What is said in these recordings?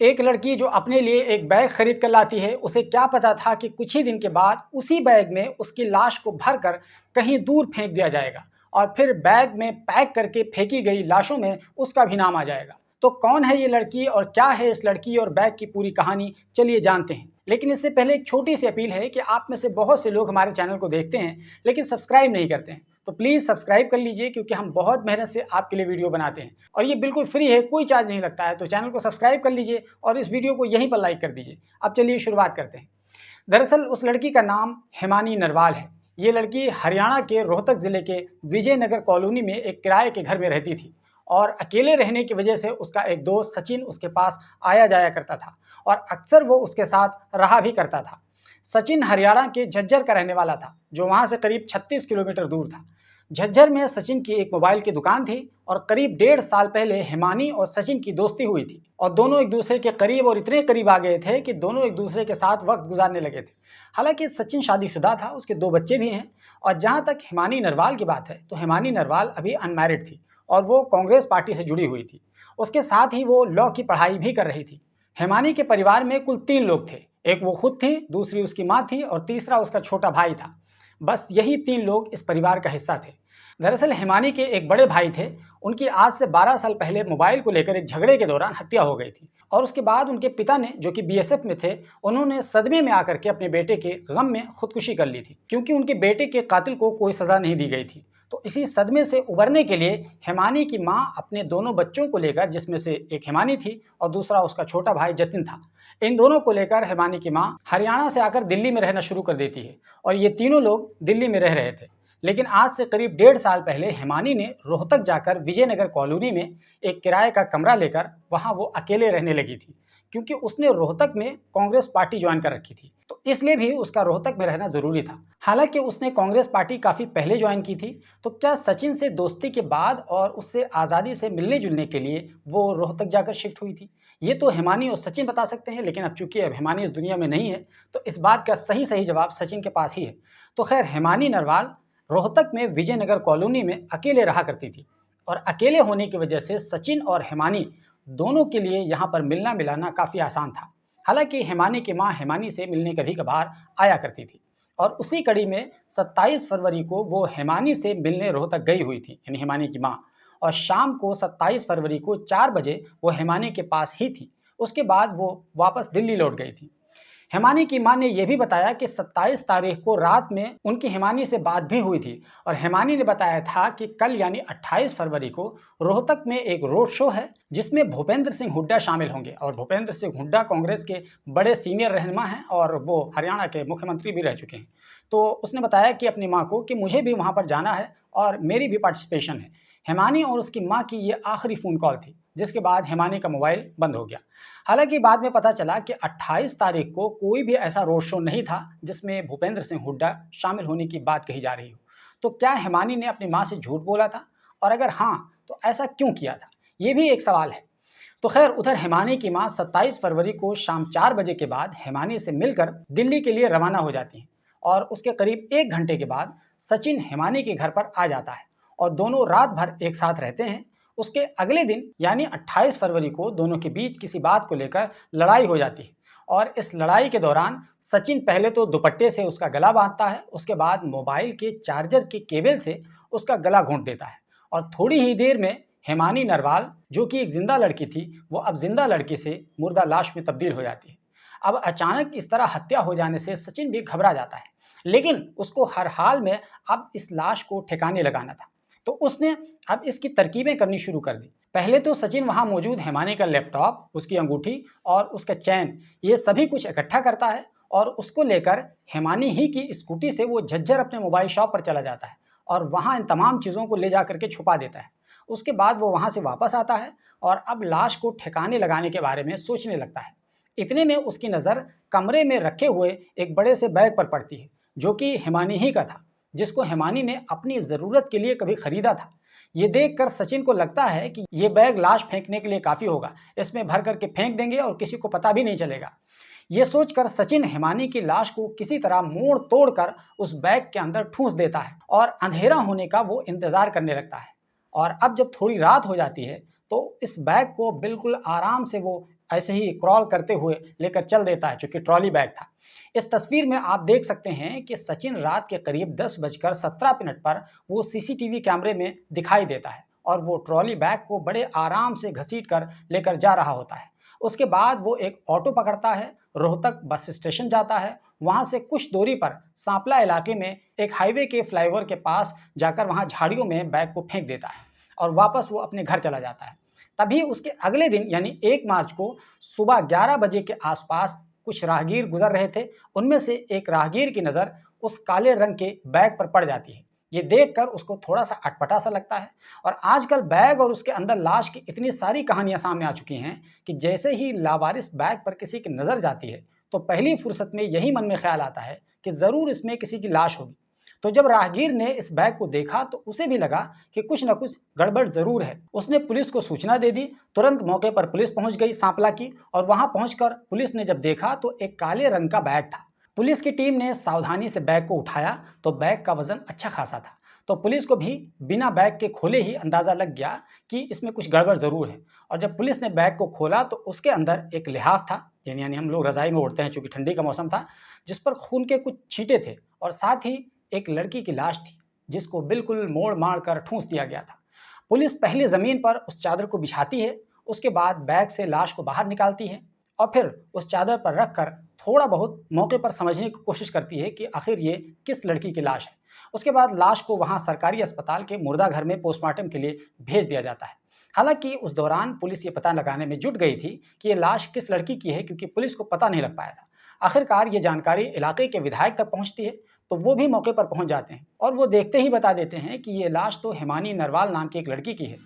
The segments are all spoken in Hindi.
एक लड़की जो अपने लिए एक बैग खरीद कर लाती है, उसे क्या पता था कि कुछ ही दिन के बाद उसी बैग में उसकी लाश को भरकर कहीं दूर फेंक दिया जाएगा और फिर बैग में पैक करके फेंकी गई लाशों में उसका भी नाम आ जाएगा। तो कौन है ये लड़की और क्या है इस लड़की और बैग की पूरी कहानी, चलिए जानते हैं। लेकिन इससे पहले एक छोटी सी अपील है कि आप में से बहुत से लोग हमारे चैनल को देखते हैं लेकिन सब्सक्राइब नहीं करते हैं, तो प्लीज़ सब्सक्राइब कर लीजिए क्योंकि हम बहुत मेहनत से आपके लिए वीडियो बनाते हैं और ये बिल्कुल फ्री है, कोई चार्ज नहीं लगता है। तो चैनल को सब्सक्राइब कर लीजिए और इस वीडियो को यहीं पर लाइक कर दीजिए। अब चलिए शुरुआत करते हैं। दरअसल उस लड़की का नाम हिमानी नरवाल है। ये लड़की हरियाणा के रोहतक ज़िले के विजयनगर कॉलोनी में एक किराए के घर में रहती थी और अकेले रहने की वजह से उसका एक दोस्त सचिन उसके पास आया जाया करता था और अक्सर वो उसके साथ रहा भी करता था। सचिन हरियाणा के झज्जर का रहने वाला था, जो वहाँ से करीब 36 किलोमीटर दूर था। झज्जर में सचिन की एक मोबाइल की दुकान थी और करीब 1.5 साल पहले हिमानी और सचिन की दोस्ती हुई थी और दोनों एक दूसरे के करीब और इतने करीब आ गए थे कि दोनों एक दूसरे के साथ वक्त गुजारने लगे थे। हालांकि सचिन शादीशुदा था, उसके 2 बच्चे भी हैं। और जहाँ तक हिमानी नरवाल की बात है तो हिमानी नरवाल अभी अनमैरिड थी और वो कांग्रेस पार्टी से जुड़ी हुई थी। उसके साथ ही वो लॉ की पढ़ाई भी कर रही थी। हिमानी के परिवार में कुल 3 लोग थे। एक वो खुद थी, दूसरी उसकी माँ थी और तीसरा उसका छोटा भाई था। बस यही 3 लोग इस परिवार का हिस्सा थे। दरअसल हिमानी के एक बड़े भाई थे, उनकी आज से 12 साल पहले मोबाइल को लेकर एक झगड़े के दौरान हत्या हो गई थी और उसके बाद उनके पिता ने, जो कि बीएसएफ में थे, उन्होंने सदमे में आकर के अपने बेटे के गम में खुदकुशी कर ली थी क्योंकि उनके बेटे के कातिल को कोई सजा नहीं दी गई थी। तो इसी सदमे से उबरने के लिए हिमानी की माँ अपने दोनों बच्चों को लेकर, जिसमें से एक हिमानी थी और दूसरा उसका छोटा भाई जतिन था, इन दोनों को लेकर हिमानी की माँ हरियाणा से आकर दिल्ली में रहना शुरू कर देती है और ये तीनों लोग दिल्ली में रह रहे थे। लेकिन आज से करीब 1.5 साल पहले हिमानी ने रोहतक जाकर विजयनगर कॉलोनी में एक किराए का कमरा लेकर वहां वो अकेले रहने लगी थी क्योंकि उसने रोहतक में कांग्रेस पार्टी ज्वाइन कर रखी थी, तो इसलिए भी उसका रोहतक में रहना जरूरी था। हालांकि उसने कांग्रेस पार्टी काफी पहले ज्वाइन की थी, तो क्या सचिन से दोस्ती के बाद और उससे आज़ादी से मिलने जुलने के लिए वो रोहतक जाकर शिफ्ट हुई थी, ये तो हिमानी और सचिन बता सकते हैं। लेकिन अब चूंकि अब हिमानी इस दुनिया में नहीं है तो इस बात का सही सही जवाब सचिन के पास ही है। तो खैर, हिमानी नरवाल रोहतक में विजयनगर कॉलोनी में अकेले रहा करती थी और अकेले होने की वजह से सचिन और हिमानी दोनों के लिए यहाँ पर मिलना मिलाना काफ़ी आसान था। हालांकि हिमानी की माँ हिमानी से मिलने कभी कभार आया करती थी और उसी कड़ी में 27 फरवरी को वो हिमानी से मिलने रोहतक गई हुई थी, यानी हिमानी की माँ। और शाम को 27 फरवरी को 4 बजे वो हिमानी के पास ही थी। उसके बाद वो वापस दिल्ली लौट गई थी। हिमानी की मां ने यह भी बताया कि 27 तारीख को रात में उनकी हिमानी से बात भी हुई थी और हिमानी ने बताया था कि कल यानी 28 फरवरी को रोहतक में एक रोड शो है जिसमें भूपेंद्र सिंह हुड्डा शामिल होंगे और भूपेंद्र सिंह हुड्डा कांग्रेस के बड़े सीनियर रहनुमा हैं और वो हरियाणा के मुख्यमंत्री भी रह चुके हैं। तो उसने बताया कि अपनी माँ को कि मुझे भी वहाँ पर जाना है और मेरी भी पार्टिसिपेशन है। हिमानी और उसकी माँ की ये आखिरी फ़ोन कॉल थी, जिसके बाद हिमानी का मोबाइल बंद हो गया। हालांकि बाद में पता चला कि 28 तारीख को कोई भी ऐसा रोड शो नहीं था जिसमें भूपेंद्र सिंह हुड्डा शामिल होने की बात कही जा रही हो। तो क्या हिमानी ने अपनी मां से झूठ बोला था, और अगर हाँ तो ऐसा क्यों किया था, ये भी एक सवाल है। तो खैर, उधर हिमानी की मां 27 फरवरी को शाम 4 बजे के बाद हिमानी से मिलकर दिल्ली के लिए रवाना हो जाती हैं और उसके करीब 1 घंटे के बाद सचिन हिमानी के घर पर आ जाता है और दोनों रात भर एक साथ रहते हैं। उसके अगले दिन यानी 28 फरवरी को दोनों के बीच किसी बात को लेकर लड़ाई हो जाती है और इस लड़ाई के दौरान सचिन पहले तो दुपट्टे से उसका गला बांधता है, उसके बाद मोबाइल के चार्जर के केबल से उसका गला घोंट देता है और थोड़ी ही देर में हिमानी नरवाल, जो कि एक जिंदा लड़की थी, वो अब जिंदा लड़की से मुर्दा लाश में तब्दील हो जाती है। अब अचानक इस तरह हत्या हो जाने से सचिन भी घबरा जाता है, लेकिन उसको हर हाल में अब इस लाश को ठिकाने लगाना था। तो उसने अब इसकी तरकीबें करनी शुरू कर दी। पहले तो सचिन वहां मौजूद हिमानी का लैपटॉप, उसकी अंगूठी और उसका चैन, ये सभी कुछ इकट्ठा करता है और उसको लेकर हिमानी ही की स्कूटी से वो झज्जर अपने मोबाइल शॉप पर चला जाता है और वहां इन तमाम चीज़ों को ले जा करके छुपा देता है। उसके बाद वो वहां से वापस आता है और अब लाश को ठिकाने लगाने के बारे में सोचने लगता है। इतने में उसकी नज़र कमरे में रखे हुए एक बड़े से बैग पर पड़ती है, जो कि हिमानी ही का था, जिसको हिमानी ने अपनी ज़रूरत के लिए कभी खरीदा था। ये देखकर सचिन को लगता है कि ये बैग लाश फेंकने के लिए काफ़ी होगा, इसमें भर करके फेंक देंगे और किसी को पता भी नहीं चलेगा। ये सोचकर सचिन हिमानी की लाश को किसी तरह मोड़ तोड़ कर उस बैग के अंदर ठूंस देता है और अंधेरा होने का वो इंतज़ार करने लगता है। और अब जब थोड़ी रात हो जाती है तो इस बैग को बिल्कुल आराम से वो ऐसे ही क्रॉल करते हुए लेकर चल देता है, चूँकि ट्रॉली बैग था। इस तस्वीर में आप देख सकते हैं कि सचिन रात के करीब 10:17 पर वो सीसीटीवी कैमरे में दिखाई देता है और वो ट्रॉली बैग को बड़े आराम से घसीट कर लेकर जा रहा होता है। उसके बाद वो एक ऑटो पकड़ता है, रोहतक बस स्टेशन जाता है, वहाँ से कुछ दूरी पर सांपला इलाके में एक हाईवे के फ्लाईओवर के पास जाकर वहाँ झाड़ियों में बैग को फेंक देता है और वापस वो अपने घर चला जाता है। तभी उसके अगले दिन यानी 1 मार्च को सुबह 11 बजे के आसपास कुछ राहगीर गुजर रहे थे। उनमें से एक राहगीर की नज़र उस काले रंग के बैग पर पड़ जाती है। ये देखकर उसको थोड़ा-सा अटपटा सा लगता है और आजकल बैग और उसके अंदर लाश की इतनी सारी कहानियाँ सामने आ चुकी हैं कि जैसे ही लावारिस बैग पर किसी की नज़र जाती है, तो पहली फुर्सत में यही मन में ख्याल आता है कि ज़रूर इसमें किसी की लाश होगी। तो जब राहगीर ने इस बैग को देखा तो उसे भी लगा कि कुछ न कुछ गड़बड़ ज़रूर है। उसने पुलिस को सूचना दे दी। तुरंत मौके पर पुलिस पहुंच गई सांपला की और वहां पहुंचकर पुलिस ने जब देखा तो एक काले रंग का बैग था। पुलिस की टीम ने सावधानी से बैग को उठाया तो बैग का वजन अच्छा खासा था। तो पुलिस को भी बिना बैग के खोले ही अंदाज़ा लग गया कि इसमें कुछ गड़बड़ ज़रूर है। और जब पुलिस ने बैग को खोला तो उसके अंदर एक लिहाफ था, यानी हम लोग रज़ाई में ओढ़ते हैं चूँकि ठंडी का मौसम था, जिस पर खून के कुछ छींटे थे और साथ ही एक लड़की की लाश थी, जिसको बिल्कुल मोड़-माड़ कर ठूँस दिया गया था। पुलिस पहले ज़मीन पर उस चादर को बिछाती है, उसके बाद बैग से लाश को बाहर निकालती है और फिर उस चादर पर रखकर थोड़ा बहुत मौके पर समझने की कोशिश करती है कि आखिर ये किस लड़की की लाश है। उसके बाद लाश को वहाँ सरकारी अस्पताल के मुर्दा घर में पोस्टमार्टम के लिए भेज दिया जाता है। हालांकि उस दौरान पुलिस ये पता लगाने में जुट गई थी कि ये लाश किस लड़की की है, क्योंकि पुलिस को पता नहीं लग पाया था। आखिरकार ये जानकारी इलाके के विधायक तक पहुंचती है, तो वो भी मौके पर पहुंच जाते हैं और वो देखते ही बता देते हैं कि ये लाश तो हिमानी नरवाल नाम की एक लड़की की है।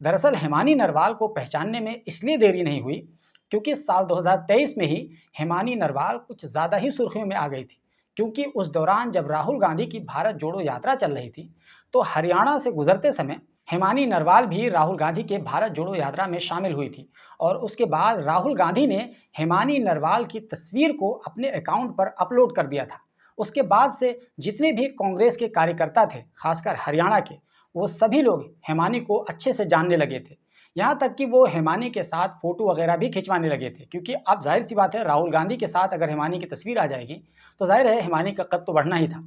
दरअसल हिमानी नरवाल को पहचानने में इसलिए देरी नहीं हुई क्योंकि साल 2023 में ही हिमानी नरवाल कुछ ज़्यादा ही सुर्खियों में आ गई थी, क्योंकि उस दौरान जब राहुल गांधी की भारत जोड़ो यात्रा चल रही थी तो हरियाणा से गुजरते समय हिमानी नरवाल भी राहुल गांधी के भारत जोड़ो यात्रा में शामिल हुई थी और उसके बाद राहुल गांधी ने हिमानी नरवाल की तस्वीर को अपने अकाउंट पर अपलोड कर दिया था। उसके बाद से जितने भी कांग्रेस के कार्यकर्ता थे, खासकर हरियाणा के, वो सभी लोग हिमानी को अच्छे से जानने लगे थे। यहाँ तक कि वो हिमानी के साथ फ़ोटो वगैरह भी खिंचवाने लगे थे, क्योंकि अब जाहिर सी बात है राहुल गांधी के साथ अगर हिमानी की तस्वीर आ जाएगी तो जाहिर है हिमानी का कद तो बढ़ना ही था।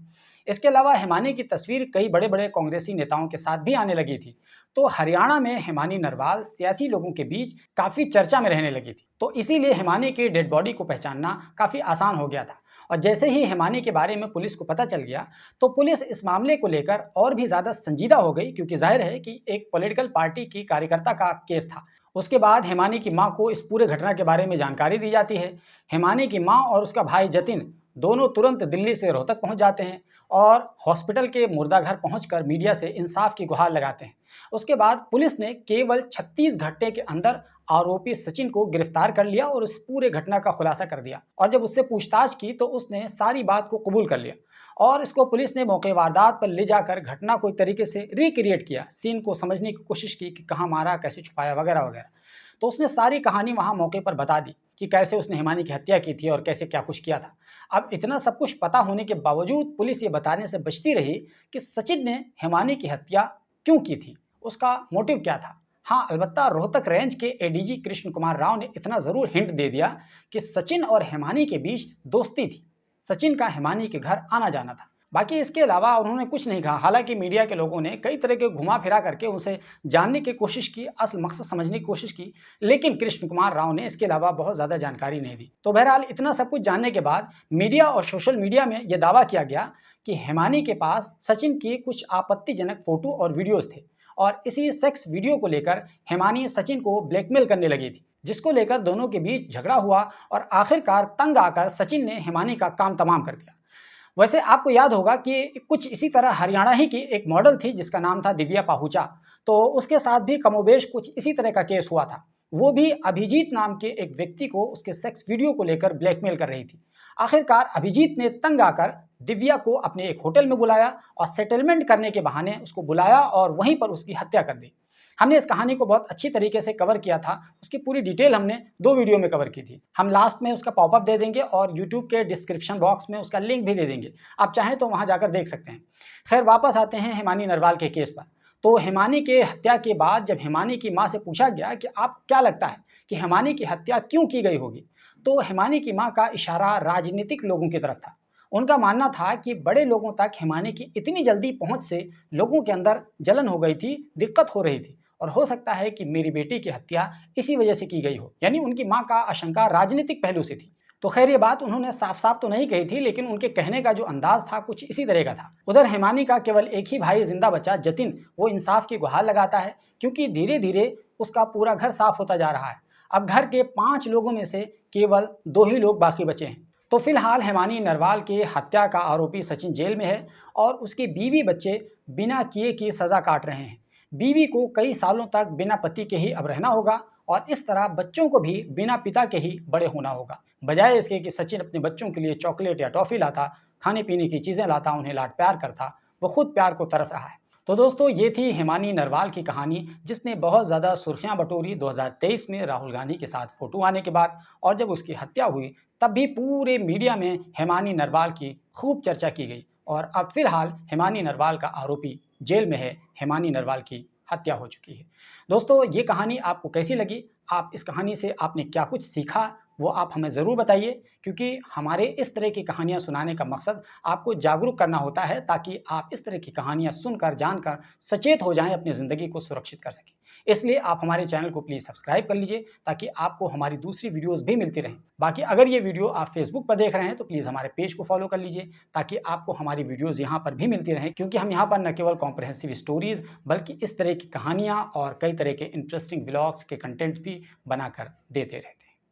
इसके अलावा हिमानी की तस्वीर कई बड़े बड़े कांग्रेसी नेताओं के साथ भी आने लगी थी, तो हरियाणा में हिमानी नरवाल सियासी लोगों के बीच काफ़ी चर्चा में रहने लगी थी। तो इसीलिए हिमानी की डेड बॉडी को पहचानना काफ़ी आसान हो गया था। और जैसे ही हिमानी के बारे में पुलिस को पता चल गया तो पुलिस इस मामले को लेकर और भी ज़्यादा संजीदा हो गई, क्योंकि जाहिर है कि एक पॉलिटिकल पार्टी की कार्यकर्ता का केस था। उसके बाद हिमानी की मां को इस पूरे घटना के बारे में जानकारी दी जाती है। हिमानी की मां और उसका भाई जतिन दोनों तुरंत दिल्ली से रोहतक पहुंच जाते हैं और हॉस्पिटल के मुर्दा घर पहुंचकर मीडिया से इंसाफ की गुहार लगाते हैं। उसके बाद पुलिस ने केवल 36 घंटे के अंदर आरोपी सचिन को गिरफ्तार कर लिया और इस पूरे घटना का खुलासा कर दिया। और जब उससे पूछताछ की तो उसने सारी बात को कबूल कर लिया और इसको पुलिस ने मौके वारदात पर ले जाकर घटना को एक तरीके से रिक्रिएट किया, सीन को समझने की कोशिश की कि कहाँ मारा, कैसे छुपाया, वगैरह वगैरह। तो उसने सारी कहानी वहाँ मौके पर बता दी कि कैसे उसने हिमानी की हत्या की थी और कैसे क्या कुछ किया था। अब इतना सब कुछ पता होने के बावजूद पुलिस ये बताने से बचती रही कि सचिन ने हिमानी की हत्या क्यों की थी, उसका मोटिव क्या था। हाँ, अलबत्ता रोहतक रेंज के एडीजी कृष्ण कुमार राव ने इतना ज़रूर हिंट दे दिया कि सचिन और हिमानी के बीच दोस्ती थी, सचिन का हिमानी के घर आना जाना था। बाकी इसके अलावा उन्होंने कुछ नहीं कहा। हालांकि मीडिया के लोगों ने कई तरह के घुमा फिरा करके उनसे जानने की कोशिश की, असल मकसद समझने की कोशिश की, लेकिन कृष्ण कुमार राव ने इसके अलावा बहुत ज़्यादा जानकारी नहीं दी। तो बहरहाल इतना सब कुछ जानने के बाद मीडिया और सोशल मीडिया में यह दावा किया गया कि हिमानी के पास सचिन की कुछ आपत्तिजनक फ़ोटो और वीडियोज़ थे और इसी सेक्स वीडियो को लेकर हिमानी सचिन को ब्लैकमेल करने लगी थी, जिसको लेकर दोनों के बीच झगड़ा हुआ और आखिरकार तंग आकर सचिन ने हिमानी का काम तमाम कर दिया। वैसे आपको याद होगा कि कुछ इसी तरह हरियाणा ही की एक मॉडल थी जिसका नाम था दिव्या पाहुचा, तो उसके साथ भी कमोबेश कुछ इसी तरह का केस हुआ था। वो भी अभिजीत नाम के एक व्यक्ति को उसके सेक्स वीडियो को लेकर ब्लैकमेल कर रही थी। आखिरकार अभिजीत ने तंग आकर दिव्या को अपने एक होटल में बुलाया और सेटलमेंट करने के बहाने उसको बुलाया और वहीं पर उसकी हत्या कर दी। हमने इस कहानी को बहुत अच्छी तरीके से कवर किया था, उसकी पूरी डिटेल हमने 2 वीडियो में कवर की थी। हम लास्ट में उसका पॉपअप दे देंगे और यूट्यूब के डिस्क्रिप्शन बॉक्स में उसका लिंक भी दे देंगे, आप चाहें तो वहां जाकर देख सकते हैं। खैर वापस आते हैं हिमानी नरवाल के केस पर। तो हिमानी के हत्या के बाद जब हिमानी की माँ से पूछा गया कि आप क्या लगता है कि हिमानी की हत्या क्यों की गई होगी, तो हिमानी की माँ का इशारा राजनीतिक लोगों की तरफ था। उनका मानना था कि बड़े लोगों तक हिमानी की इतनी जल्दी पहुंच से लोगों के अंदर जलन हो गई थी, दिक्कत हो रही थी और हो सकता है कि मेरी बेटी की हत्या इसी वजह से की गई हो। यानी उनकी माँ का आशंका राजनीतिक पहलू से थी। तो खैर ये बात उन्होंने साफ साफ तो नहीं कही थी, लेकिन उनके कहने का जो अंदाज था कुछ इसी तरह का था। उधर हिमानी का केवल एक ही भाई जिंदा बचा जतिन, वो इंसाफ की गुहार लगाता है क्योंकि धीरे धीरे उसका पूरा घर साफ होता जा रहा है। अब घर के 5 लोगों में से केवल 2 ही लोग बाकी बचे हैं। तो फिलहाल हिमानी नरवाल की हत्या का आरोपी सचिन जेल में है और उसकी बीवी बच्चे बिना किए की सजा काट रहे हैं। बीवी को कई सालों तक बिना पति के ही अब रहना होगा और इस तरह बच्चों को भी बिना पिता के ही बड़े होना होगा। बजाय इसके कि सचिन अपने बच्चों के लिए चॉकलेट या टॉफ़ी लाता, खाने पीने की चीज़ें लाता, उन्हें लाड प्यार करता, वो खुद प्यार को तरस रहा है। तो दोस्तों ये थी हिमानी नरवाल की कहानी, जिसने बहुत ज़्यादा सुर्खियां बटोरी 2023 में राहुल गांधी के साथ फ़ोटो आने के बाद। और जब उसकी हत्या हुई तब भी पूरे मीडिया में हिमानी नरवाल की खूब चर्चा की गई और अब फिलहाल हिमानी नरवाल का आरोपी जेल में है। हिमानी नरवाल की हत्या हो चुकी है। दोस्तों ये कहानी आपको कैसी लगी? आप इस कहानी से आपने क्या कुछ सीखा, वो आप हमें ज़रूर बताइए, क्योंकि हमारे इस तरह की कहानियाँ सुनाने का मकसद आपको जागरूक करना होता है ताकि आप इस तरह की कहानियाँ सुनकर, जानकर सचेत हो जाएं, अपनी ज़िंदगी को सुरक्षित कर सकें। इसलिए आप हमारे चैनल को प्लीज़ सब्सक्राइब कर लीजिए ताकि आपको हमारी दूसरी वीडियोज़ भी मिलती रहें। बाकी अगर ये वीडियो आप फेसबुक पर देख रहे हैं तो प्लीज़ हमारे पेज को फॉलो कर लीजिए ताकि आपको हमारी वीडियोज़ यहाँ पर भी मिलती रहें, क्योंकि हम यहाँ पर न केवल कॉम्प्रहेंसिव स्टोरीज़ बल्कि इस तरह की कहानियाँ और कई तरह के इंटरेस्टिंग व्लॉग्स के कंटेंट भी बनाकर देते रहें।